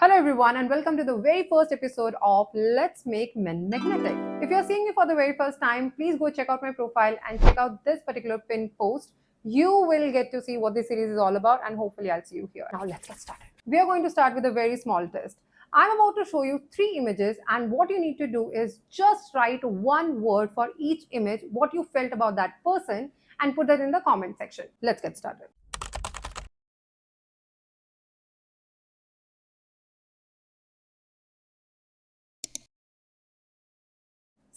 Hello everyone and welcome to the very first episode of Let's Make Men Magnetic. If you're seeing me for the very first time, please go check out my profile and check out this particular pinned post. You will get to see what this series is all about and hopefully I'll see you here. Now let's get started. We are going to start with a very small test. I'm about to show you three images and what you need to do is just write one word for each image, what you felt about that person and put that in the comment section. Let's get started.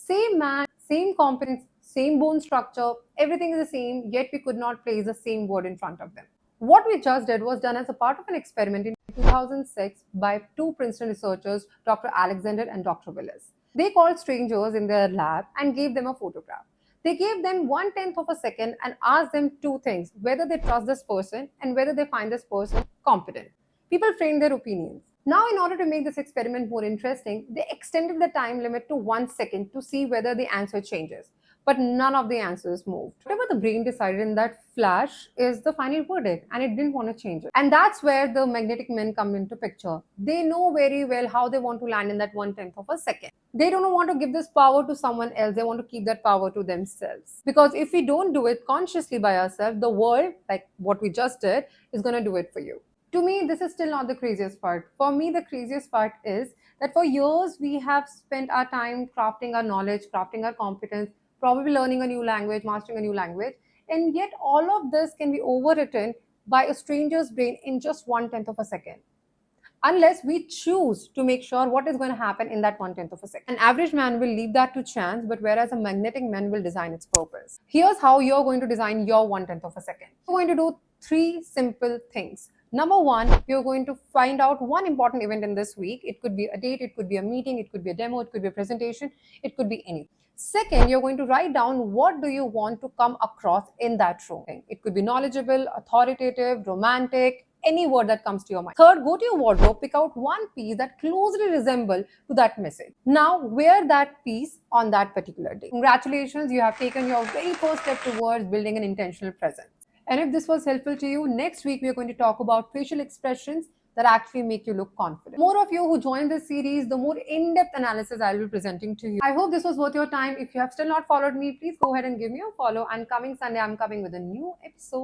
Same man, same competence, same bone structure, everything is the same, yet we could not place the same word in front of them. What we just did was done as a part of an experiment in 2006 by two Princeton researchers, Dr. Alexander and Dr. Willis. They called strangers in their lab and gave them a photograph. They gave them 1/10 of a second and asked them two things, whether they trust this person and whether they find this person competent. People framed their opinions. Now, in order to make this experiment more interesting, they extended the time limit to 1 second to see whether the answer changes. But none of the answers moved. Whatever the brain decided in that flash is the final verdict, and it didn't want to change it. And that's where the magnetic men come into picture. They know very well how they want to land in that 1/10 of a second. They don't want to give this power to someone else, they want to keep that power to themselves. Because if we don't do it consciously by ourselves, the world, like what we just did, is going to do it for you. To me, this is still not the craziest part. For me, the craziest part is that for years we have spent our time crafting our knowledge, crafting our competence, probably learning a new language, mastering a new language, and yet all of this can be overwritten by a stranger's brain in just 1/10 of a second. Unless we choose to make sure what is going to happen in that 1/10 of a second. An average man will leave that to chance, but whereas a magnetic man will design its purpose. Here's how you're going to design your 1/10 of a second. You're going to do three simple things. Number one, you're going to find out one important event in this week. It could be a date, it could be a meeting, it could be a demo, it could be a presentation, it could be anything. Second, you're going to write down what do you want to come across in that room. It could be knowledgeable, authoritative, romantic, any word that comes to your mind. Third, go to your wardrobe, pick out one piece that closely resemble to that message. Now, wear that piece on that particular day. Congratulations, you have taken your very first step towards building an intentional presence. And if this was helpful to you, next week we are going to talk about facial expressions that actually make you look confident. More of you who join this series, the more in-depth analysis I'll be presenting to you. I hope this was worth your time. If you have still not followed me, please go ahead and give me a follow. And coming Sunday, I'm coming with a new episode.